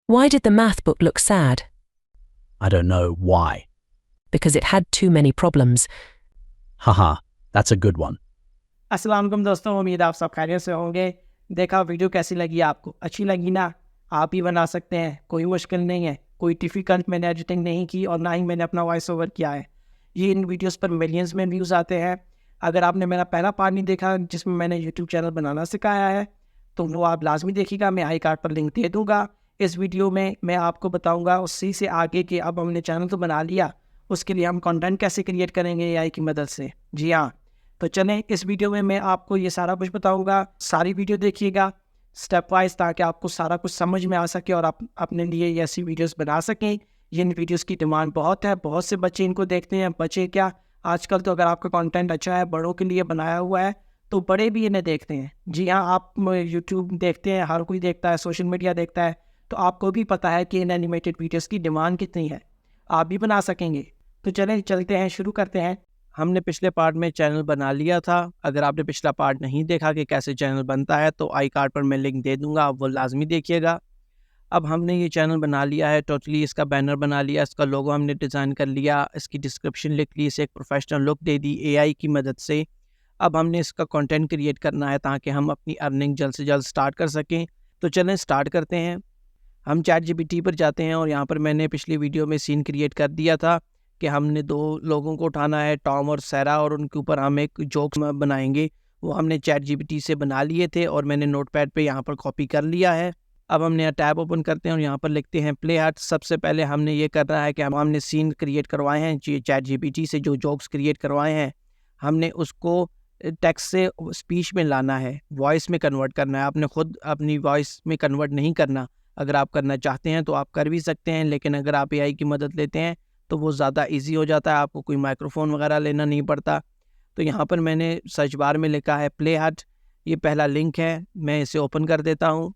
Why did the math book look sad? I don't know why. Because it had too many problems. Haha, that's a good one. अस्सलाम वालेकुम दोस्तों, उम्मीद आप सब खैरियत से होंगे। देखा वीडियो कैसी लगी आपको? अच्छी लगी ना? आप ही बना सकते हैं, कोई मुश्किल नहीं है। कोई डिफ़िकल्ट मैंने एडिटिंग नहीं की और ना ही मैंने अपना वॉइस ओवर किया है। ये इन वीडियोस पर मिलियंस में व्यूज़ आते हैं। अगर आपने मेरा पहला पार्ट नहीं देखा जिसमें मैंने यूट्यूब चैनल बनाना सिखाया है, तो वो आप लाजमी देखिएगा। मैं आई कार्ड पर लिंक दे दूँगा। इस वीडियो में मैं आपको बताऊँगा उसी से आगे कि अब हमने चैनल तो बना लिया, उसके लिए हम कंटेंट कैसे क्रिएट करेंगे एआई की मदद से। जी हाँ, तो चलें इस वीडियो में मैं आपको ये सारा कुछ बताऊंगा। सारी वीडियो देखिएगा स्टेप वाइज, ताकि आपको सारा कुछ समझ में आ सके और आप अपने लिए ये ऐसी वीडियोस बना सकें। ये इन वीडियोस की डिमांड बहुत है, बहुत से बच्चे इनको देखते हैं। बच्चे क्या, आजकल तो अगर आपका कंटेंट अच्छा है, बड़ों के लिए बनाया हुआ है, तो बड़े भी इन्हें देखते हैं। जी हाँ, आप यूट्यूब देखते हैं, हर कोई देखता है, सोशल मीडिया देखता है, तो आपको भी पता है कि इन एनिमेटेड वीडियोज़ की डिमांड कितनी है। आप भी बना सकेंगे। तो चलें चलते हैं, शुरू करते हैं। हमने पिछले पार्ट में चैनल बना लिया था। अगर आपने पिछला पार्ट नहीं देखा कि कैसे चैनल बनता है, तो आई कार्ड पर मैं लिंक दे दूंगा, आप वो लाजमी देखिएगा। अब हमने ये चैनल बना लिया है टोटली। इसका बैनर बना लिया, इसका लोगो हमने डिज़ाइन कर लिया, इसकी डिस्क्रिप्शन लिख ली, इसे एक प्रोफेशनल लुक दे दी एआई की मदद से। अब हमने इसका कंटेंट क्रिएट करना है ताकि हम अपनी अर्निंग जल्द से जल्द स्टार्ट कर सकें। तो चलें स्टार्ट करते हैं। हम ChatGPT पर जाते हैं और यहाँ पर मैंने पिछली वीडियो में सीन क्रिएट कर दिया था कि हमने दो लोगों को उठाना है, टॉम और सैरा, और उनके ऊपर हम एक जोक बनाएंगे। वो हमने ChatGPT से बना लिए थे और मैंने नोटपैड पे यहाँ पर कॉपी कर लिया है। अब हम नया टैब ओपन करते हैं और यहाँ पर लिखते हैं प्ले हार्ट। सबसे पहले हमने ये करना है कि हमने सीन क्रिएट करवाए हैं ChatGPT से, जो जोक्स क्रिएट करवाए हैं, हमने उसको टेक्स्ट से स्पीच में लाना है, वॉइस में कन्वर्ट करना है। आपने खुद अपनी वॉइस में कन्वर्ट नहीं करना। अगर आप करना चाहते हैं तो आप कर भी सकते हैं, लेकिन अगर आप एआई की मदद लेते हैं तो वो ज़्यादा इजी हो जाता है, आपको कोई माइक्रोफोन वगैरह लेना नहीं पड़ता। तो यहाँ पर मैंने सर्च बार में लिखा है प्ले हार्ट, ये पहला लिंक है, मैं इसे ओपन कर देता हूँ।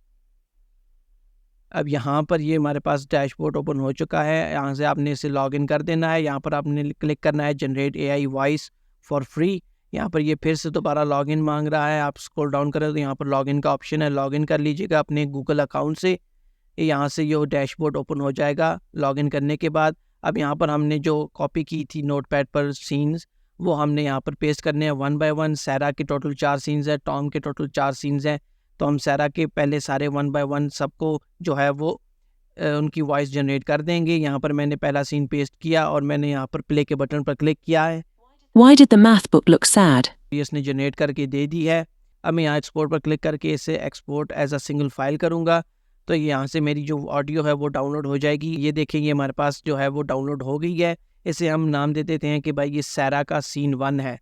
अब यहाँ पर ये हमारे पास डैशबोर्ड ओपन हो चुका है। यहाँ से आपने इसे लॉगिन कर देना है। यहाँ पर आपने क्लिक करना है generate AI voice for free. यहाँ पर ये फिर से दोबारा लॉगिन मांग रहा है। आप स्क्रॉल डाउन करें तो यहाँ पर लॉगिन का ऑप्शन है, लॉगिन कर लीजिएगा अपने गूगल अकाउंट से। यहाँ से ये डैशबोर्ड ओपन हो जाएगा लॉगिन करने के बाद। अब यहाँ पर हमने जो कॉपी की थी नोटपैड पर सीन्स, वो हमने यहाँ पर पेस्ट करने हैं 1 बाय 1। सैरा के टोटल 4 सीन्स हैं, टॉम के टोटल 4 सीन्स हैं, तो हम सैरा के पहले सारे 1 बाय 1 सबको जो है वो उनकी वॉइस जनरेट कर देंगे। यहाँ पर मैंने पहला सीन पेस्ट किया और मैंने यहाँ पर प्ले के बटन पर क्लिक किया है। Why did the math book look sad? ये इसने जनरेट करके दे दी है। अब मैं यहाँ एक्सपोर्ट पर क्लिक करके इसे export as a single file करूँगा, तो यहाँ से मेरी जो ऑडियो है वो डाउनलोड हो जाएगी। ये देखेंगे हमारे पास जो है वो डाउनलोड हो गई है। इसे हम नाम दे देते हैं कि भाई ये सैरा का सीन 1 है।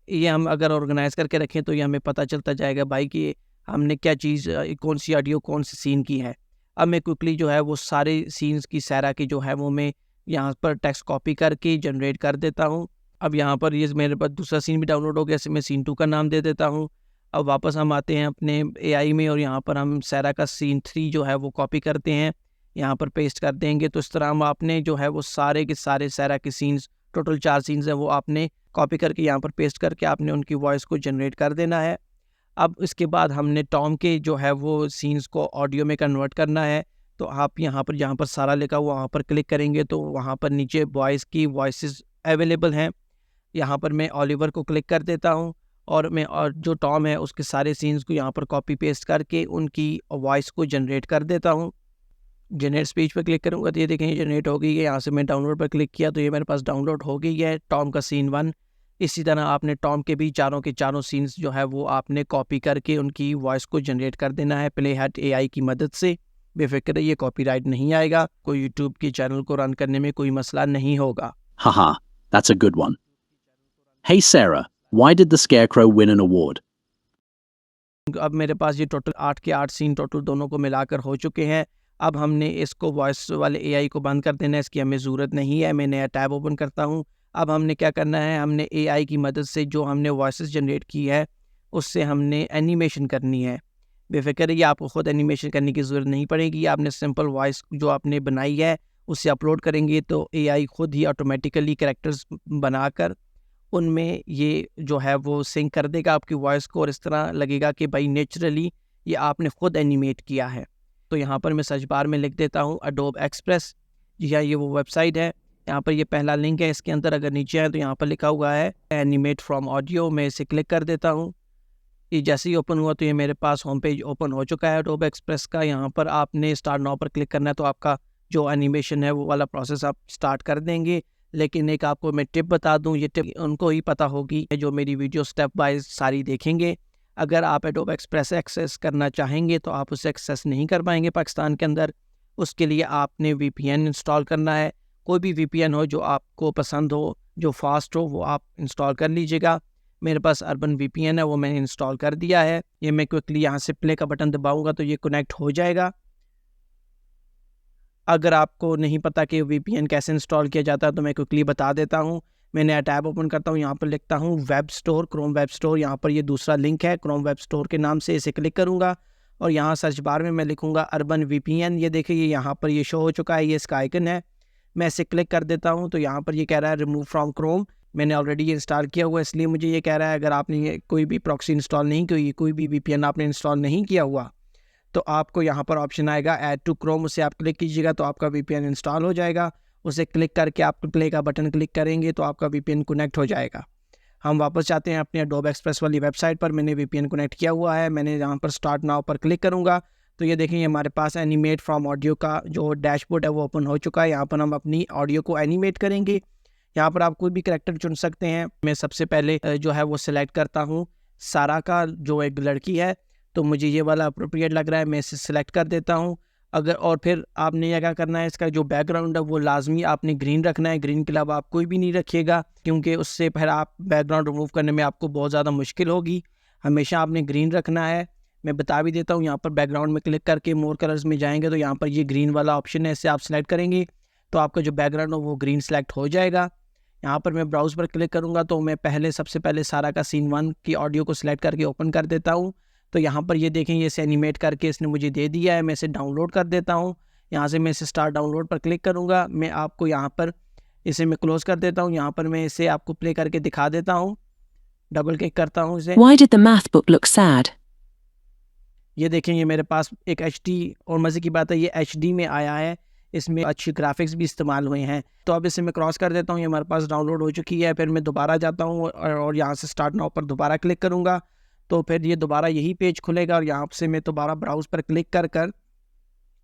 ये हम अगर ऑर्गेनाइज करके रखें तो ये हमें पता चलता जाएगा भाई कि हमने क्या चीज़, कौन सी ऑडियो कौन सी सीन की है। अब मैं क्विकली जो है वो सारे सीन्स की सैरा की जो है वो मैं यहाँ पर टेक्स्ट कॉपी करके जनरेट कर देता हूँ। अब यहाँ पर ये मेरे पास दूसरा सीन भी डाउनलोड हो गया, इसे मैं सीन 2 का नाम दे देता हूँ। अब वापस हम आते हैं अपने एआई में और यहाँ पर हम सैरा का सीन 3 जो है वो कॉपी करते हैं, यहाँ पर पेस्ट कर देंगे। तो इस तरह हम आपने जो है वो सारे के सारे सैरा के सीन्स, टोटल 4 सीन्स हैं, वो आपने कॉपी करके यहाँ पर पेस्ट करके आपने उनकी वॉइस को जनरेट कर देना है। अब इसके बाद हमने टॉम के जो है वो सीन्स को ऑडियो में कन्वर्ट करना है। तो आप यहाँ पर सारा लिखा हुआ वहाँ पर क्लिक करेंगे तो वहाँ पर नीचे वॉइस की वॉइसेस अवेलेबल हैं। यहाँ पर मैं ओलिवर को क्लिक कर देता हूँ और जो टॉम है उसके सारे सीन्स को यहाँ पर कॉपी पेस्ट करके उनकी वॉइस को जनरेट कर देता हूँ। जनरेट स्पीच पर क्लिक करूँगा तो ये देखें ये जनरेट हो गई है। यहाँ से मैं डाउनलोड पर क्लिक किया तो ये मेरे पास डाउनलोड हो गई है टॉम का सीन 1। इसी तरह आपने टॉम के भी चारों के चारों सीन्स जो है वो आपने कॉपी करके उनकी वॉइस को जनरेट कर देना है प्ले हार्ट एआई की मदद से। बेफिक्र ये कॉपीराइट नहीं आएगा, कोई यूट्यूब के चैनल को रन करने में कोई मसला नहीं होगा। Haha, that's a good one. Hey Sarah, why did the Scarecrow win an award? अब मेरे पास ये टोटल 8 के 8 सीन टोटल दोनों को मिलाकर हो चुके हैं। अब हमने इसको वॉइस वाले एआई को बंद कर देना है, इसकी हमें ज़रूरत नहीं है। मैं नया टैब ओपन करता हूँ। अब हमने क्या करना है, हमने एआई की मदद से जो हमने वॉइसेस जनरेट की है उससे हमने एनिमेशन करनी है। बेफिक्र ये आपको ख़ुद एनिमेशन करने की ज़रूरत नहीं पड़ेगी। आपने सिंपल वॉइस जो आपने बनाई है उसे अपलोड करेंगे तो एआई खुद ही ऑटोमेटिकली कैरेक्टर्स बनाकर उनमें ये जो है वो सिंक कर देगा आपकी वॉइस को, और इस तरह लगेगा कि भाई नेचुरली ये आपने ख़ुद एनिमेट किया है। तो यहाँ पर मैं सर्च बार में लिख देता हूँ एडोब एक्सप्रेस। जी हाँ, ये वो वेबसाइट है। यहाँ पर ये पहला लिंक है, इसके अंदर अगर नीचे आए तो यहाँ पर लिखा हुआ है एनिमेट फ्रॉम ऑडियो। मैं इसे क्लिक कर देता हूँ। ये जैसे ही ओपन हुआ तो ये मेरे पास होम पेज ओपन हो चुका है एडोब एक्सप्रेस का। यहाँ पर आपने स्टार्ट नाउ पर क्लिक करना है तो आपका जो एनिमेशन है वो वाला प्रोसेस आप स्टार्ट कर देंगे। लेकिन एक आपको मैं टिप बता दूं, ये टिप उनको ही पता होगी जो मेरी वीडियो स्टेप बाय सारी देखेंगे। अगर आप एडोब एक्सप्रेस एक्सेस करना चाहेंगे तो आप उसे एक्सेस नहीं कर पाएंगे पाकिस्तान के अंदर। उसके लिए आपने VPN इंस्टॉल करना है। कोई भी VPN हो जो आपको पसंद हो, जो फास्ट हो, वो आप इंस्टॉल कर लीजिएगा। मेरे पास अर्बन VPN है, वो मैंने इंस्टॉल कर दिया है। ये मैं क्विकली यहाँ से प्ले का बटन दबाऊंगा तो ये कनेक्ट हो जाएगा। अगर आपको नहीं पता कि VPN कैसे इंस्टॉल किया जाता है तो मैं क्विकली बता देता हूँ। मैंने टैब ओपन करता हूँ, यहाँ पर लिखता हूँ web store, Chrome web store. यहाँ पर ये दूसरा लिंक है क्रोम वेब स्टोर के नाम से, इसे क्लिक करूँगा और यहाँ सर्च बार में मैं लिखूँगा अर्बन VPN। ये देखिए ये यहाँ पर ये शो हो चुका है, ये इसका आइकन है। मैं इसे क्लिक कर देता हूँ तो यहाँ पर ये कह रहा है रिमूव फ्रॉम क्रोम। मैंने ऑलरेडी ये इंस्टॉल किया हुआ है इसलिए मुझे ये कह रहा है। अगर आपने कोई भी प्रॉक्सी इंस्टॉल नहीं की, कोई भी VPN आपने इंस्टॉल नहीं किया हुआ, तो आपको यहाँ पर ऑप्शन आएगा ऐड टू क्रोम, उसे आप क्लिक कीजिएगा तो आपका VPN इंस्टॉल हो जाएगा। उसे क्लिक करके आप प्ले का बटन क्लिक करेंगे तो आपका VPN कनेक्ट हो जाएगा। हम वापस जाते हैं अपने एडोब एक्सप्रेस वाली वेबसाइट पर। मैंने VPN कनेक्ट किया हुआ है। मैंने यहाँ पर स्टार्ट नाउ पर क्लिक करूँगा तो ये देखें हमारे पास एनिमेट फ्रॉम ऑडियो का जो डैशबोर्ड है वो ओपन हो चुका है। यहाँ पर हम अपनी ऑडियो को एनिमेट करेंगे। यहाँ पर आप कोई भी कैरेक्टर चुन सकते हैं। मैं सबसे पहले जो है वो सिलेक्ट करता हूँ सारा का, जो एक लड़की है, तो मुझे ये वाला अप्रोप्रिएट लग रहा है, मैं इसे सिलेक्ट कर देता हूँ। अगर और फिर आपने ये क्या करना है, इसका जो बैकग्राउंड है वो लाजमी आपने ग्रीन रखना है। ग्रीन के अलावा आप कोई भी नहीं रखिएगा क्योंकि उससे फिर आप बैकग्राउंड रिमूव करने में आपको बहुत ज़्यादा मुश्किल होगी। हमेशा आपने ग्रीन रखना है। मैं बता भी देता हूँ, यहाँ पर बैकग्राउंड में क्लिक करके मोर कलर्स में जाएंगे तो यहाँ पर ये ग्रीन वाला ऑप्शन है, इसे आप सिलेक्ट करेंगे तो आपका जो बैकग्राउंड हो वो ग्रीन सेलेक्ट हो जाएगा। यहाँ पर मैं ब्राउज़ पर क्लिक करूँगा तो मैं सबसे पहले सारा का सीन 1 की ऑडियो को सिलेक्ट करके ओपन कर देता हूँ। तो यहाँ पर ये देखें ये इसे एनिमेट करके इसने मुझे दे दिया है। मैं इसे डाउनलोड कर देता हूँ। यहाँ से मैं इसे स्टार्ट डाउनलोड पर क्लिक करूँगा। मैं आपको यहाँ पर इसे मैं क्लोज़ कर देता हूँ। यहाँ पर मैं इसे आपको प्ले करके दिखा देता हूँ। डबल क्लिक करता हूँ इसे। Why did the math book look sad? ये देखें ये मेरे पास एक HD, और मज़े की बात है ये HD में आया है। इसमें अच्छी ग्राफिक्स भी इस्तेमाल हुए हैं। तो अब इसे मैं क्रॉस कर देता हूँ, ये हमारे पास डाउनलोड हो चुकी है। फिर मैं दोबारा जाता हूँ और यहाँ से स्टार्ट नाउ पर दोबारा क्लिक करूँगा तो फिर ये दोबारा यही पेज खुलेगा और यहाँ से मैं दोबारा ब्राउज़ पर क्लिक कर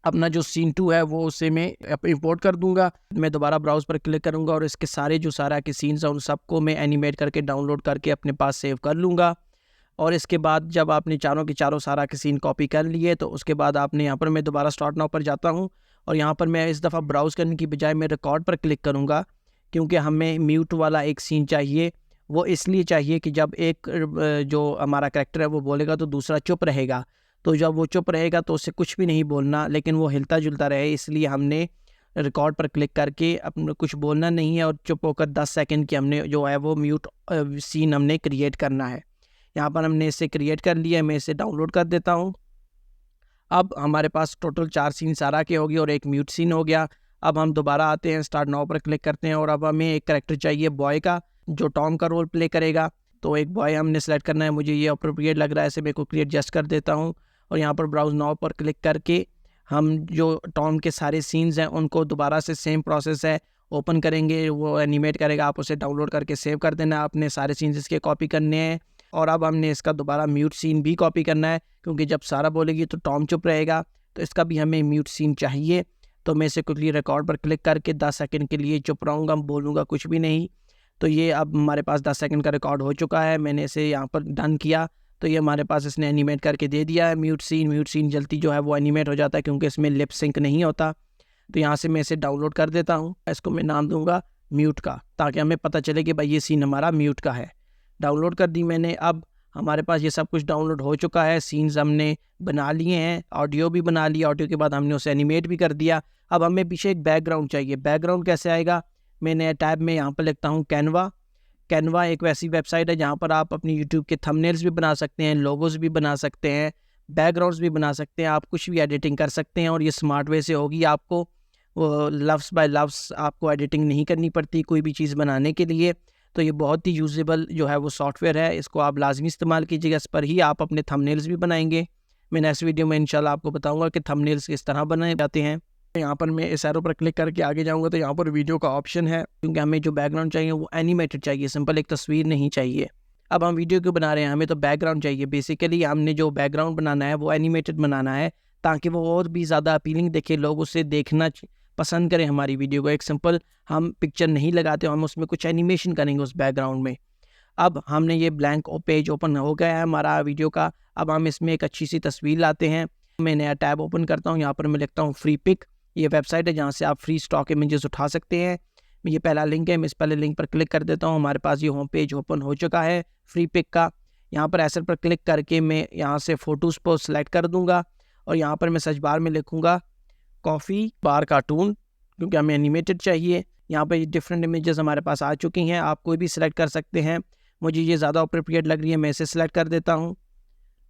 अपना जो सीन 2 है वो उसे मैं इंपोर्ट कर दूंगा। मैं दोबारा ब्राउज़ पर क्लिक करूंगा और इसके सारे जो सारा के सीन्स हैं उन सबको मैं एनिमेट करके डाउनलोड करके अपने पास सेव कर लूँगा। और इसके बाद जब आपने चारों के चारों सारा के सीन कॉपी कर लिए तो उसके बाद आपने यहाँ पर मैं दोबारा स्टार्ट नाउ पर जाता हूँ और यहाँ पर मैं इस दफ़ा ब्राउज़ करने की बजाय मैं रिकॉर्ड पर क्लिक करूँगा क्योंकि हमें म्यूट वाला एक सीन चाहिए। वो इसलिए चाहिए कि जब एक जो हमारा कैरेक्टर है वो बोलेगा तो दूसरा चुप रहेगा। तो जब वो चुप रहेगा तो उसे कुछ भी नहीं बोलना, लेकिन वो हिलता जुलता रहे, इसलिए हमने रिकॉर्ड पर क्लिक करके अपने कुछ बोलना नहीं है और चुप होकर 10 सेकंड की हमने जो है वो म्यूट सीन हमने क्रिएट करना है। यहाँ पर हमने इसे क्रिएट कर लिया है। मैं इसे डाउनलोड कर देता हूँ। अब हमारे पास टोटल 4 सीन सारा के हो गए और एक म्यूट सीन हो गया। अब हम दोबारा आते हैं, स्टार्ट नाउ पर क्लिक करते हैं और अब हमें एक कैरेक्टर चाहिए बॉय का जो टॉम का रोल प्ले करेगा। तो एक बॉय हमने सेलेक्ट करना है। मुझे ये अप्रोप्रिएट लग रहा है, इसे मैं को क्रिएट एडजस्ट कर देता हूँ और यहाँ पर ब्राउज़ नाउ पर क्लिक करके हम जो टॉम के सारे सीन्स हैं उनको दोबारा से सेम प्रोसेस है ओपन करेंगे, वो एनिमेट करेगा। आप उसे डाउनलोड करके सेव कर देना। आपने सारे सीन्स इसके कॉपी करने हैं और अब हमने इसका दोबारा म्यूट सीन भी कॉपी करना है क्योंकि जब सारा बोलेगी तो टॉम चुप रहेगा, तो इसका भी हमें म्यूट सीन चाहिए। तो मैं इसे क्विकली रिकॉर्ड पर क्लिक करके 10 सेकंड के लिए चुप रहूँगा, बोलूँगा कुछ भी नहीं। तो ये अब हमारे पास 10 सेकंड का रिकॉर्ड हो चुका है। मैंने इसे यहाँ पर डन किया तो ये हमारे पास इसने एनिमेट करके दे दिया है म्यूट सीन जल्दी जो है वो एनिमेट हो जाता है क्योंकि इसमें लिप सिंक नहीं होता। तो यहाँ से मैं इसे डाउनलोड कर देता हूँ। इसको मैं नाम दूंगा म्यूट का, ताकि हमें पता चले कि भाई ये सीन हमारा म्यूट का है। डाउनलोड कर दी मैंने। अब हमारे पास ये सब कुछ डाउनलोड हो चुका है। सीन्स हमने बना लिए हैं, ऑडियो भी बना लिया, ऑडियो के बाद हमने उसे एनिमेट भी कर दिया। अब हमें पीछे एक बैकग्राउंड चाहिए। बैकग्राउंड कैसे आएगा? मैंने टैब में यहाँ पर लिखता हूँ कैनवा एक वैसी वेबसाइट है जहाँ पर आप अपनी यूट्यूब के थंबनेल्स भी बना सकते हैं, लोगोस भी बना सकते हैं, बैकग्राउंड्स भी बना सकते हैं, आप कुछ भी एडिटिंग कर सकते हैं और ये स्मार्ट वे से होगी। आपको लफ्स बाय लफ्स आपको एडिटिंग नहीं करनी पड़ती कोई भी चीज़ बनाने के लिए। तो ये बहुत ही यूजेबल जो है वो सॉफ्टवेयर है, इसको आप लाजमी इस्तेमाल कीजिएगा। इस पर ही आप अपने थंबनेल्स भी बनाएंगे, मैं नेक्स्ट वीडियो में इंशाल्लाह आपको बताऊंगा कि थंबनेल्स किस तरह बनाए जाते हैं। यहाँ पर मैं इस एरो पर क्लिक करके आगे जाऊँगा तो यहाँ पर वीडियो का ऑप्शन है, क्योंकि हमें जो बैकग्राउंड चाहिए वो एनिमेटेड चाहिए, सिंपल एक तस्वीर नहीं चाहिए। अब हम वीडियो क्यों बना रहे हैं, हमें तो बैकग्राउंड चाहिए। बेसिकली हमने जो बैकग्राउंड बनाना है वो एनिमेटेड बनाना है, ताकि वो और भी ज़्यादा अपीलिंग दिखे, लोग उससे देखना पसंद करें हमारी वीडियो को। एक सिंपल हम पिक्चर नहीं लगाते, हम उसमें कुछ एनिमेशन करेंगे उस बैकग्राउंड में। अब हमने ये ब्लैंक पेज ओपन हो गया है हमारा वीडियो का। अब हम इसमें एक अच्छी सी तस्वीर लाते हैं। मैं नया टैब ओपन करता हूँ, यहाँ पर मैं लिखता हूँ फ्री पिक। ये वेबसाइट है जहाँ से आप फ्री स्टॉक इमेजेस उठा सकते हैं। ये पहला लिंक है, मैं इस पहले लिंक पर क्लिक कर देता हूँ। हमारे पास ये होम पेज ओपन हो चुका है फ्री पिक का। यहाँ पर एसेट पर क्लिक करके मैं यहाँ से फ़ोटोज़ को सिलेक्ट कर दूँगा और यहाँ पर मैं सर्च बार में लिखूँगा कॉफ़ी बार कार्टून, क्योंकि हमें एनिमेटेड चाहिए। यहाँ पर डिफरेंट इमेजेस हमारे पास आ चुकी हैं, आप कोई भी सिलेक्ट कर सकते हैं। मुझे ये ज़्यादा अप्रोप्रिएट लग रही है, मैं इसे सिलेक्ट कर देता हूँ।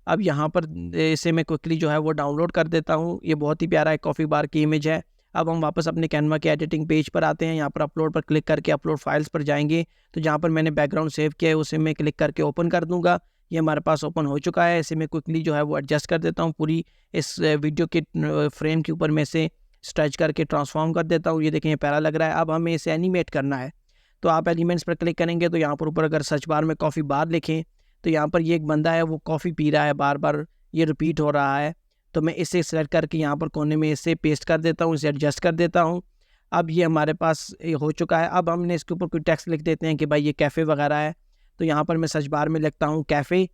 अब यहाँ पर इसे मैं क्विकली जो है वो डाउनलोड कर देता हूँ। ये बहुत ही प्यारा एक कॉफ़ी बार की इमेज है। अब हम वापस अपने कैनवा के एडिटिंग पेज पर आते हैं। यहाँ पर अपलोड पर क्लिक करके अपलोड फाइल्स पर जाएंगे, तो जहाँ पर मैंने बैकग्राउंड सेव किया है उसे मैं क्लिक करके ओपन कर दूँगा। ये हमारे पास ओपन हो चुका है। इसे मैं क्विकली जो है वो एडजस्ट कर देता हूँ। पूरी इस वीडियो के फ्रेम के ऊपर मैं इसे स्ट्रेच करके ट्रांसफॉर्म कर देता हूँ। ये देखें, ये प्यारा लग रहा है। अब हमें इसे एनिमेट करना है, तो आप एलिमेंट्स पर क्लिक करेंगे तो यहाँ पर ऊपर अगर सर्च बार में कॉफ़ी बार लिखें तो यहाँ पर ये एक बंदा है, वो कॉफ़ी पी रहा है, बार बार ये रिपीट हो रहा है। तो मैं इसे सेलेक्ट करके यहाँ पर कोने में इसे पेस्ट कर देता हूँ, इसे एडजस्ट कर देता हूँ। अब ये हमारे पास ये हो चुका है। अब हमने इसके ऊपर कोई टेक्स्ट लिख देते हैं कि भाई ये कैफ़े वगैरह है, तो यहाँ पर मैं सर्च बार में लिखता हूँ कैफ़े।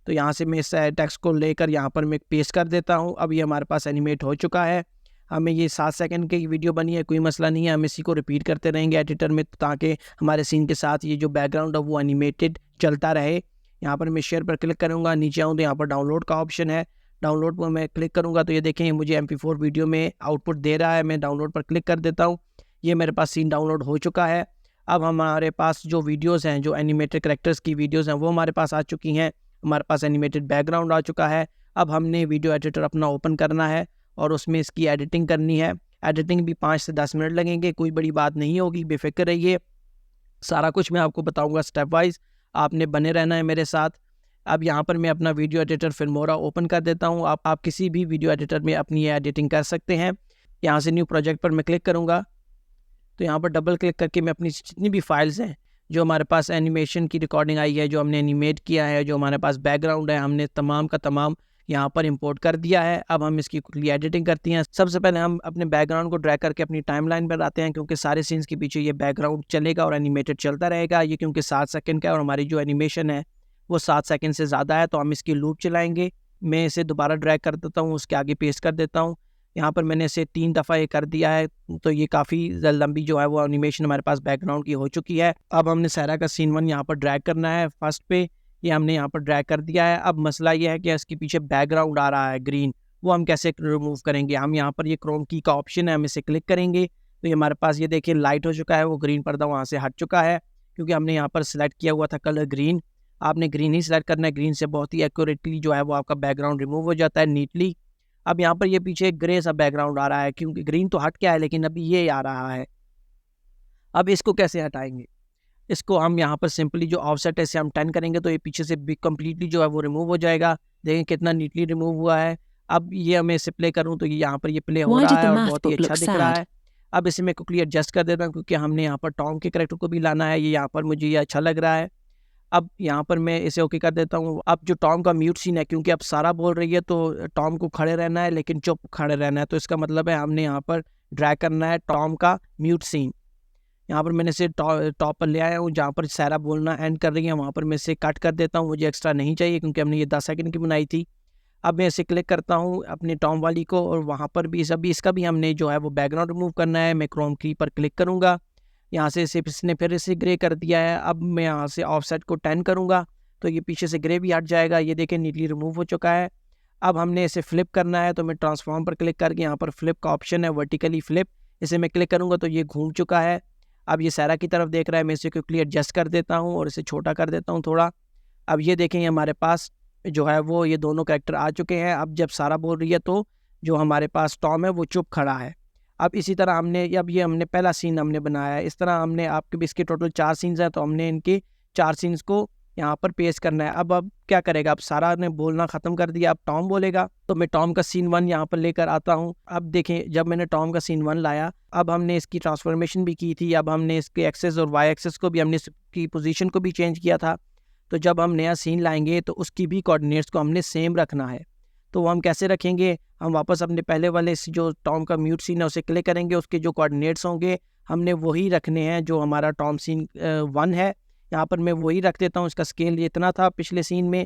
तो यहाँ से मैं इस टेक्स्ट को लेकर यहाँ पर मैं पेस्ट कर देता हूँ। अब ये हमारे पास एनिमेट हो चुका है। हमें ये 7 सेकंड की वीडियो बनी है, कोई मसला नहीं है, हम इसी को रिपीट करते रहेंगे एडिटर में, ताकि हमारे सीन के साथ ये जो बैकग्राउंड है वो एनिमेटेड चलता रहे। यहाँ पर मैं शेयर पर क्लिक करूँगा, नीचे आऊँ तो यहाँ पर डाउनलोड का ऑप्शन है, डाउनलोड पर मैं क्लिक करूँगा तो ये देखें मुझे MP4 वीडियो में आउटपुट दे रहा है। मैं डाउनलोड पर क्लिक कर देता हूँ, ये मेरे पास सीन डाउनलोड हो चुका है। अब हमारे पास जो वीडियोज़ हैं, जो एनिमेटेड कैरेक्टर्स की वीडियोज़ हैं वो हमारे पास आ चुकी हैं। हमारे पास एनिमेटेड बैकग्राउंड आ चुका है। अब हमने वीडियो एडिटर अपना ओपन करना है और उसमें इसकी एडिटिंग करनी है। एडिटिंग भी 5 से 10 मिनट लगेंगे, कोई बड़ी बात नहीं होगी, बेफिक्र रहिए। सारा कुछ मैं आपको बताऊंगा स्टेप वाइज, आपने बने रहना है मेरे साथ। अब यहाँ पर मैं अपना वीडियो एडिटर फिल्मोरा ओपन कर देता हूँ। आप किसी भी वीडियो एडिटर में अपनी एडिटिंग कर सकते हैं। यहाँ से न्यू प्रोजेक्ट पर मैं क्लिक करूँगा, तो यहाँ पर डबल क्लिक करके मैं अपनी जितनी भी फाइल्स हैं, जो हमारे पास एनिमेशन की रिकॉर्डिंग आई है, जो हमने एनिमेट किया है, जो हमारे पास बैकग्राउंड है, हमने तमाम का तमाम यहाँ पर इंपोर्ट कर दिया है। अब हम इसकी क्विकली एडिटिंग करती हैं। सबसे पहले हम अपने बैकग्राउंड को ड्रैग करके अपनी टाइमलाइन पर आते हैं, क्योंकि सारे सीन्स के पीछे ये बैकग्राउंड चलेगा और एनिमेटेड चलता रहेगा। ये क्योंकि 7 सेकंड का है और हमारी जो एनिमेशन है वो 7 सेकंड से ज़्यादा है, तो हम इसकी लूप चलाएंगे। मैं इसे दोबारा ड्रैग कर देता हूँ, उसके आगे पेस्ट कर देता हूँ। यहाँ पर मैंने इसे 3 दफ़ा ये कर दिया है, तो ये काफ़ी लंबी जो है वो एनिमेशन हमारे पास बैकग्राउंड की हो चुकी है। अब हमने सहरा का सीन 1 यहाँ पर ड्रैग करना है फर्स्ट पे, ये हमने यहाँ पर ड्रैग कर दिया है। अब मसला ये है कि इसके पीछे बैकग्राउंड आ रहा है ग्रीन, वो हम कैसे रिमूव करेंगे। हम यहाँ पर ये क्रोम की का ऑप्शन है, हम इसे क्लिक करेंगे तो ये हमारे पास ये देखिए लाइट हो चुका है, वो ग्रीन पर्दा वहाँ से हट चुका है, क्योंकि हमने यहाँ पर सिलेक्ट किया हुआ था कलर ग्रीन। आपने ग्रीन ही सिलेक्ट करना है, ग्रीन से बहुत ही एक्यूरेटली जो है वो आपका बैकग्राउंड रिमूव हो जाता है नीटली। अब यहाँ पर ये पीछे एक ग्रे सा बैकग्राउंड आ रहा है, क्योंकि ग्रीन तो हट गया है लेकिन अभी ये आ रहा है। अब इसको कैसे हटाएंगे, इसको हम यहाँ पर सिंपली जो ऑफसेट है इसे हम 10 करेंगे तो ये पीछे से कम्प्लीटली जो है वो रिमूव हो जाएगा। देखें कितना नीटली रिमूव हुआ है। अब ये मैं इसे प्ले करूँ तो ये यहाँ पर ये प्ले हो Why रहा did है the और math बहुत ही book अच्छा look दिख रहा sad? है। अब इसे मैं क्विकली एडजस्ट कर देता हूँ, क्योंकि हमने यहाँ पर टॉम के कैरेक्टर को भी लाना है। ये यहाँ पर मुझे ये अच्छा लग रहा है। अब यहाँ पर मैं इसे ओके कर देता हूँ। अब जो टॉम का म्यूट सीन है, क्योंकि अब सारा बोल रही है तो टॉम को खड़े रहना है लेकिन चुप खड़े रहना है, तो इसका मतलब है हमने यहाँ पर ड्रैग करना है टॉम का म्यूट सीन। यहाँ पर मैंने इसे टॉप पर ले आया हूँ, जहाँ पर सारा बोलना एंड कर रही है वहाँ पर मैं इसे कट कर देता हूँ, मुझे एक्स्ट्रा नहीं चाहिए क्योंकि हमने ये 10 सेकंड की बनाई थी। अब मैं इसे क्लिक करता हूँ अपने टॉम वाली को और वहाँ पर भी इसका भी हमने जो है वो बैकग्राउंड रिमूव करना है। मैं क्रोम की पर क्लिक करूँगा, यहाँ से इसने फिर इसे ग्रे कर दिया है। अब मैं यहाँ से ऑफसेट को 10 करूँगा तो ये पीछे से ग्रे भी हट जाएगा। ये देखें नीटली रिमूव हो चुका है। अब हमने इसे फ्लिप करना है, तो मैं ट्रांसफॉर्म पर क्लिक करके यहाँ पर फ्लिप का ऑप्शन है वर्टिकली फ्लिप, इसे मैं क्लिक करूँगा तो ये घूम चुका है। अब ये सारा की तरफ देख रहा है, मैं इसे क्विकली एडजस्ट कर देता हूँ और इसे छोटा कर देता हूँ थोड़ा। अब ये देखें हमारे पास जो है वो ये दोनों कैरेक्टर आ चुके हैं। अब जब सारा बोल रही है तो जो हमारे पास टॉम है वो चुप खड़ा है। अब इसी तरह हमने पहला सीन हमने बनाया है। इस तरह हमने आपके भी इसके टोटल 4 सीन्स हैं, तो हमने इनके 4 सीन्स को यहाँ पर पेस्ट करना है। अब क्या करेगा, अब सारा ने बोलना ख़त्म कर दिया, अब टॉम बोलेगा। तो मैं टॉम का सीन 1 यहाँ पर लेकर आता हूँ। अब देखें, जब मैंने टॉम का सीन 1 लाया, अब हमने इसकी ट्रांसफॉर्मेशन भी की थी, अब हमने इसके एक्सेस और वाई एक्सेस को भी, हमने इसकी पोजीशन को भी चेंज किया था। तो जब हम नया सीन लाएंगे तो उसकी भी कोऑर्डिनेट्स को हमने सेम रखना है। तो वो हम कैसे रखेंगे, हम वापस अपने पहले वाले जो टॉम का म्यूट सीन है उसे क्लिक करेंगे, उसके जो कोऑर्डिनेट्स होंगे हमने वही रखने हैं जो हमारा टॉम सीन 1 है। यहाँ पर मैं वही रख देता हूँ, इसका स्केल इतना था पिछले सीन में,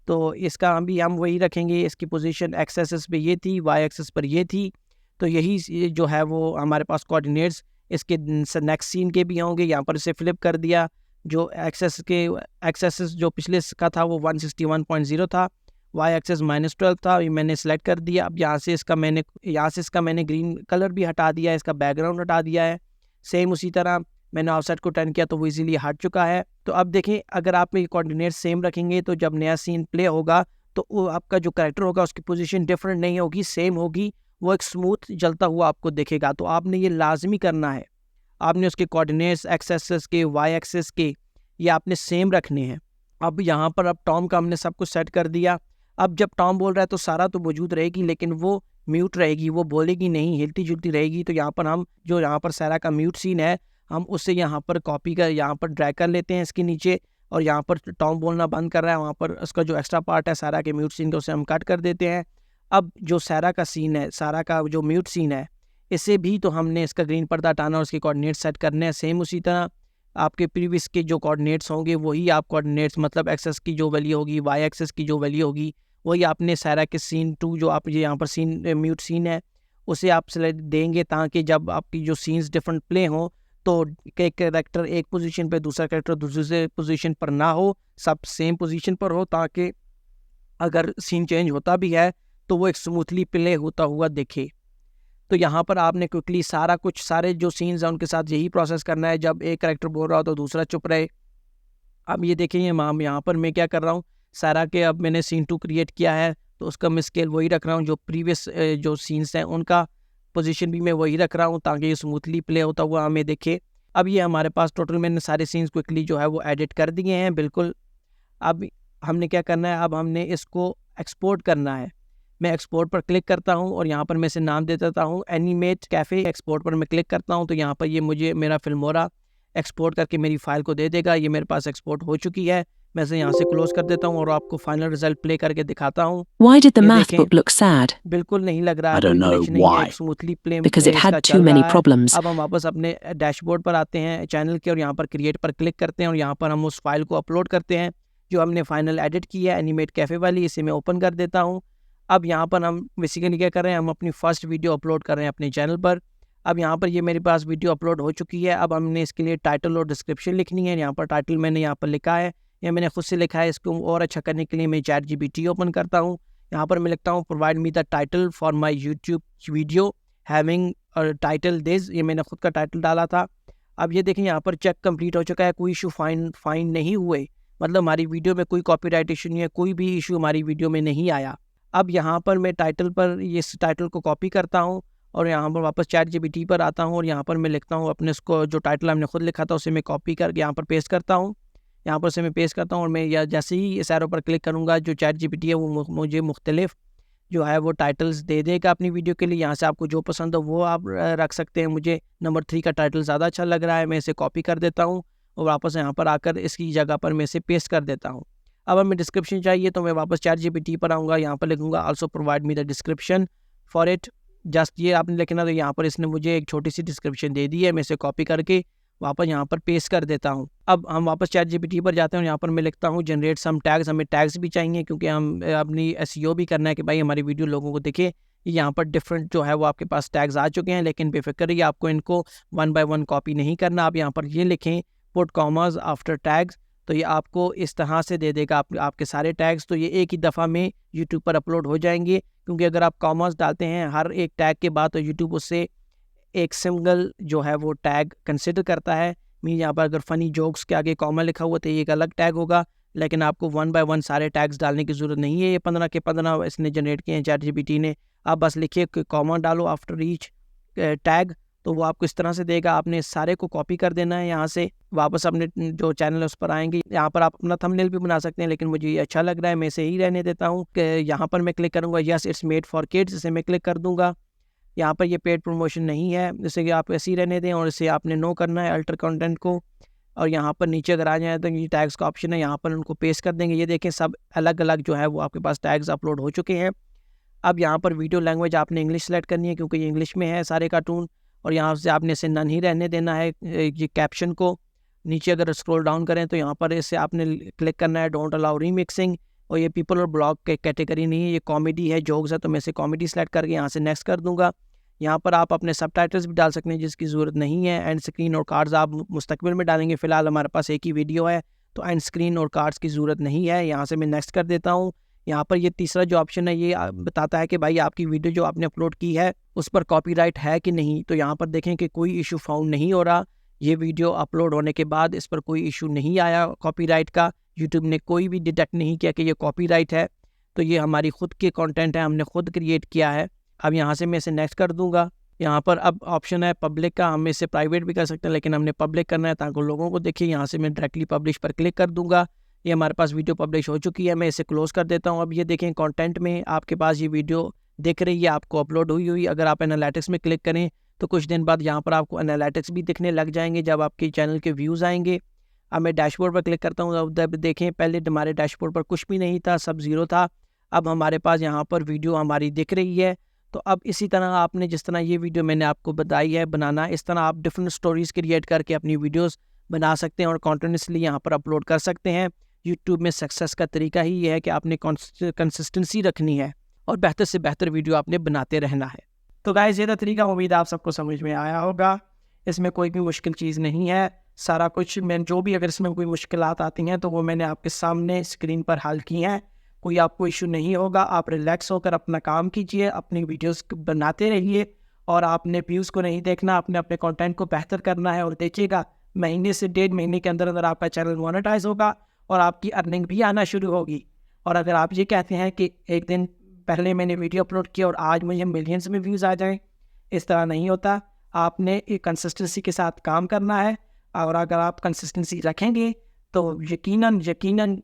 तो इसका हम वही रखेंगे। इसकी पोजीशन एक्स एक्सिस पे ये थी, वाई एक्सिस पर ये थी। तो यही जो है वो हमारे पास कोऑर्डिनेट्स इसके नेक्स्ट सीन के भी होंगे। यहाँ पर इसे फ्लिप कर दिया, जो एक्सेस जो पिछले का था वो 161.0 था, वाई एक्सेस -12 था, ये मैंने सेलेक्ट कर दिया। अब यहाँ से इसका मैंने ग्रीन कलर भी हटा दिया है, इसका बैकग्राउंड हटा दिया है। सेम उसी तरह मैंने ऑफसेट को 10 किया तो वो इजीली हट चुका है। तो अब देखें, अगर आप ये कोऑर्डिनेट सेम रखेंगे तो जब नया सीन प्ले होगा तो वो आपका जो कैरेक्टर होगा उसकी पोजीशन डिफरेंट नहीं होगी, सेम होगी, वो एक स्मूथ जलता हुआ आपको दिखेगा। तो आपने ये लाजमी करना है, आपने उसके कोऑर्डिनेट्स एक्स एक्सिस के, वाई एक्सिस के, ये आपने सेम रखने हैं। अब यहाँ पर अब टॉम का हमने सब कुछ सेट कर दिया। अब जब टॉम बोल रहा है तो सारा तो मौजूद रहेगी, लेकिन वो म्यूट रहेगी, वो बोलेगी नहीं, हिलती जुलती रहेगी। तो यहाँ पर हम जो यहाँ पर सारा का म्यूट सीन है, हम उससे यहाँ पर कॉपी कर यहाँ पर ड्रैग कर लेते हैं इसके नीचे, और यहाँ पर टॉम बोलना बंद कर रहा है, वहाँ पर उसका जो एक्स्ट्रा पार्ट है सारा के म्यूट सीन का, उसे हम कट कर देते हैं। अब जो सारा का सीन है, सारा का जो म्यूट सीन है, इसे भी तो हमने इसका ग्रीन पर्दा हटाना और उसके कोऑर्डिनेट्स सेट करने हैं। सेम उसी तरह आपके प्रीवियस के जो कोऑर्डिनेट्स होंगे वही आप कोऑर्डिनेट्स, मतलब एक्सेस की जो वैल्यू होगी, वाई एक्सेस की जो वैल्यू होगी, वही आपने सारा के सीन 2 जो आप ये यहाँ पर सीन म्यूट सीन है उसे आप सेलेक्ट देंगे, ताकि जब आपकी जो सीन्स डिफरेंट प्ले हों तो एक कैरेक्टर एक पोजीशन पे, दूसरा कैरेक्टर दूसरे पोजीशन पर ना हो, सब सेम पोजीशन पर हो, ताकि अगर सीन चेंज होता भी है तो वो एक स्मूथली प्ले होता हुआ दिखे। तो यहाँ पर आपने क्विकली सारा कुछ, सारे जो सीन्स हैं उनके साथ यही प्रोसेस करना है। जब एक कैरेक्टर बोल रहा हो तो दूसरा चुप रहे। अब ये देखें, यहाँ पर मैं क्या कर रहा हूँ, सारा के अब मैंने सीन 2 क्रिएट किया है तो उसका मैं स्केल वही रख रहा हूँ, जो प्रीवियस जो सीन्स हैं उनका पोजीशन भी मैं वही रख रहा हूँ, ताकि ये स्मूथली प्ले होता हुआ हमें देखे। अब ये हमारे पास टोटल मैंने सारे सीन्स क्विकली जो है वो एडिट कर दिए हैं बिल्कुल। अब हमने क्या करना है, अब हमने इसको एक्सपोर्ट करना है। मैं एक्सपोर्ट पर क्लिक करता हूं और यहाँ पर मैं इसे नाम दे देता हूं एनिमेट कैफ़े। एक्सपोर्ट पर मैं क्लिक करता हूं तो यहाँ पर ये मुझे मेरा फिल्मोरा एक्सपोर्ट करके मेरी फ़ाइल को दे देगा। ये मेरे पास एक्सपोर्ट हो चुकी है। मैं इसे यहाँ से क्लोज़ कर देता हूँ और आपको फाइनल रिजल्ट प्ले करके दिखाता हूँ। Why did the ये math देखें, book look sad? बिल्कुल नहीं लग रहा है, I don't कोई know ग्लिच नहीं है, why. एक स्मूथली प्ले Because it इसका had चल too many रहा है। problems. अब हम वापस अपने डैशबोर्ड पर आते हैं चैनल के, और यहाँ पर क्रिएट पर क्लिक करते हैं और यहाँ पर हम उस फाइल को अपलोड करते हैं जो हमने फाइनल एडिट की है, एनिमेट कैफ़े वाली। इसे मैं ओपन कर देता हूँ। अब यहाँ पर हम बेसिकली क्या कर रहे हैं, हम अपनी फर्स्ट वीडियो अपलोड कर रहे हैं अपने चैनल पर। अब यहाँ पर ये मेरे पास वीडियो अपलोड हो चुकी है। अब हमने इसके लिए टाइटल और डिस्क्रिप्शन लिखनी है। यहाँ पर टाइटल मैंने यहाँ पर लिखा है, या मैंने खुद से लिखा है। इसको और अच्छा करने के लिए मैं ChatGPT ओपन करता हूँ। यहाँ पर मैं लिखता हूँ provide me the title for my YouTube video having title this. ये मैंने खुद का टाइटल डाला था। अब ये देखें, यहाँ पर चेक कंप्लीट हो चुका है, कोई इशू फाइंड नहीं हुए, मतलब हमारी वीडियो में कोई कॉपीराइट इशू नहीं है, कोई भी इशू हमारी वीडियो में नहीं आया। अब यहाँ पर मैं टाइटल पर इस टाइटल को कॉपी करता हूँ और यहाँ पर वापस ChatGPT पर आता हूँ और यहाँ पर मैं लिखता हूँ अपने इसको, जो टाइटल हमने खुद लिखा था उसे मैं कॉपी करके यहाँ पर पेस्ट करता हूँ। यहाँ पर से मैं पेस्ट करता हूँ और मैं या जैसे ही इस एरो पर क्लिक करूँगा, जो ChatGPT है वो मुझे मुख्तलिफ जो है वो टाइटल्स दे देगा अपनी वीडियो के लिए। यहाँ से आपको जो पसंद हो वो आप रख सकते हैं। मुझे नंबर 3 का टाइटल ज़्यादा अच्छा लग रहा है, मैं इसे कॉपी कर देता हूँ और वापस यहाँ पर आकर इसकी जगह पर मैं इसे पेस्ट कर देता हूँ। अब हमें डिस्क्रिप्शन चाहिए तो मैं वापस ChatGPT पर आऊँगा, यहाँ पर लिखूँगा also provide me the description for it. Just ये आपने लिखना, तो यहाँ पर इसने मुझे एक छोटी सी डिस्क्रिप्शन दे दी है। मैं इसे कॉपी करके वापस यहाँ पर पेस्ट कर देता हूँ। अब हम वापस ChatGPT पर जाते हैं और यहाँ पर मैं लिखता हूँ जनरेट सम टैग्स। हमें टैग्स भी चाहिए क्योंकि हम अपनी SEO भी करना है कि भाई हमारी वीडियो लोगों को दिखे। यहाँ पर डिफरेंट जो है वो आपके पास टैग्स आ चुके हैं, लेकिन बेफिक्र रहिए, आपको इनको 1 by 1 कॉपी नहीं करना। आप यहाँ पर ये लिखें पुट कॉमास आफ्टर टैग्स, तो ये आपको इस तरह से दे देगा आपके सारे टैग्स। तो ये एक ही दफ़ा में यूट्यूब पर अपलोड हो जाएंगे, क्योंकि अगर आप कॉमास डालते हैं हर एक टैग के बाद तो यूट्यूब उससे एक सिंगल जो है वो टैग कंसिडर करता है। मीन यहाँ पर अगर फ़नी जोक्स के आगे कॉमा लिखा हुआ तो ये एक अलग टैग होगा, लेकिन आपको 1 by 1 सारे टैग्स डालने की ज़रूरत नहीं है। ये 15 के 15 इसने जनरेट किए हैं ChatGPT ने। आप बस लिखिए कि कॉमा डालो आफ्टर ईच टैग तो वो आपको इस तरह से देगा। आपने सारे को कॉपी कर देना है, यहाँ से वापस अपने जो चैनल है उस पर आएंगे। यहाँ पर आप अपना थंबनेल भी बना सकते हैं, लेकिन मुझे ये अच्छा लग रहा है, मैं इसे ही रहने देता हूँ। कि यहाँ पर मैं क्लिक करूँगा yes it's made for kids, इसे मैं क्लिक कर दूँगा। यहाँ पर ये पेड प्रमोशन नहीं है, जैसे कि आप ऐसे ही रहने दें और इसे आपने नो करना है अल्टर कंटेंट को। और यहाँ पर नीचे अगर आ जाए तो ये टैग्स का ऑप्शन है, यहाँ पर उनको पेस्ट कर देंगे। ये देखें सब अलग अलग जो है वो आपके पास टैग्स अपलोड हो चुके हैं। अब यहाँ पर वीडियो लैंग्वेज आपने इंग्लिश सेलेक्ट करनी है, क्योंकि ये इंग्लिश में है सारे कार्टून। और यहाँ से आपने इसे नन ही रहने देना है। ये कैप्शन को नीचे अगर स्क्रॉल डाउन करें तो यहाँ पर इसे आपने क्लिक करना है डोंट अलाउ रीमिक्सिंग। और ये पीपल और ब्लॉग के कैटेगरी नहीं है, ये कॉमेडी है, जोक्स है, तो मैं इसे कॉमेडी सेलेक्ट करके यहाँ से नेक्स्ट कर दूँगा। यहाँ पर आप अपने सबटाइटल्स भी डाल सकते हैं जिसकी ज़रूरत नहीं है। एंड स्क्रीन और कार्ड्स आप मुस्तकबिल में डालेंगे, फ़िलहाल हमारे पास एक ही वीडियो है तो एंड स्क्रीन और कार्ड्स की ज़रूरत नहीं है। यहाँ से मैं नेक्स्ट कर देता हूँ। यहाँ पर ये तीसरा जो ऑप्शन है ये बताता है कि भाई आपकी वीडियो जो आपने अपलोड की है उस पर कॉपीराइट है कि नहीं। तो यहाँ पर देखें कि कोई इशू फाउंड नहीं हो रहा। ये वीडियो अपलोड होने के बाद इस पर कोई इशू नहीं आया कॉपीराइट का। यूट्यूब ने कोई भी डिटेक्ट नहीं किया कि ये कॉपीराइट है। तो ये हमारी खुद के कंटेंट है, हमने खुद क्रिएट किया है। अब यहाँ से मैं इसे नेक्स्ट कर दूँगा। यहाँ पर अब ऑप्शन है पब्लिक का, हम इसे प्राइवेट भी कर सकते हैं, लेकिन हमने पब्लिक करना है ताकि लोगों को देखिए। यहाँ से मैं डायरेक्टली पब्लिश पर क्लिक कर दूँगा। ये हमारे पास वीडियो पब्लिश हो चुकी है, मैं इसे क्लोज़ कर देता हूँ। अब ये देखें कंटेंट में आपके पास ये वीडियो दिख रही है, आपको अपलोड हुई हुई। अगर आप एनालिटिक्स में क्लिक करें तो कुछ दिन बाद यहाँ पर आपको एनालिटिक्स भी दिखने लग जाएंगे जब आपके चैनल के व्यूज़ आएंगे। अब मैं डैशबोर्ड पर क्लिक करता हूँ। अब देखें पहले हमारे डैशबोर्ड पर कुछ भी नहीं था, सब ज़ीरो था। अब हमारे पास यहाँ पर वीडियो हमारी दिख रही है। तो अब इसी तरह आपने जिस तरह ये वीडियो मैंने आपको बताई है बनाना, इस तरह आप डिफरेंट स्टोरीज़ क्रिएट करके अपनी वीडियोस बना सकते हैं और कॉन्टिन्यूसली यहाँ पर अपलोड कर सकते हैं। यूट्यूब में सक्सेस का तरीका ही ये है कि आपने कंसिस्टेंसी रखनी है और बेहतर से बेहतर वीडियो आपने बनाते रहना है। तो गाइस ये था तरीका, उम्मीद आप सबको समझ में आया होगा। इसमें कोई भी मुश्किल चीज़ नहीं है, सारा कुछ मैं जो भी अगर इसमें कोई मुश्किलात आती हैं तो वो मैंने आपके सामने स्क्रीन पर हल की हैं। कोई आपको इशू नहीं होगा, आप रिलैक्स होकर अपना काम कीजिए, अपनी वीडियोस बनाते रहिए और आपने व्यूज़ को नहीं देखना, आपने अपने कंटेंट को बेहतर करना है। और देखिएगा महीने से 1.5 महीने के अंदर अंदर आपका चैनल मोनेटाइज होगा और आपकी अर्निंग भी आना शुरू होगी। और अगर आप ये कहते हैं कि एक दिन पहले मैंने वीडियो अपलोड किया और आज मुझे मिलियंस में व्यूज़ आ जाएँ, इस तरह नहीं होता। आपने एक कंसिस्टेंसी के साथ काम करना है और अगर आप कंसिस्टेंसी रखेंगे तो यकीनन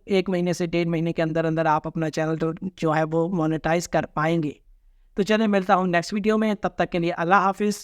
1 महीने से 1.5 महीने के अंदर अंदर आप अपना चैनल जो है वो मोनेटाइज कर पाएंगे। तो चलिए मिलता हूँ नेक्स्ट वीडियो में, तब तक के लिए अल्लाह हाफिज़।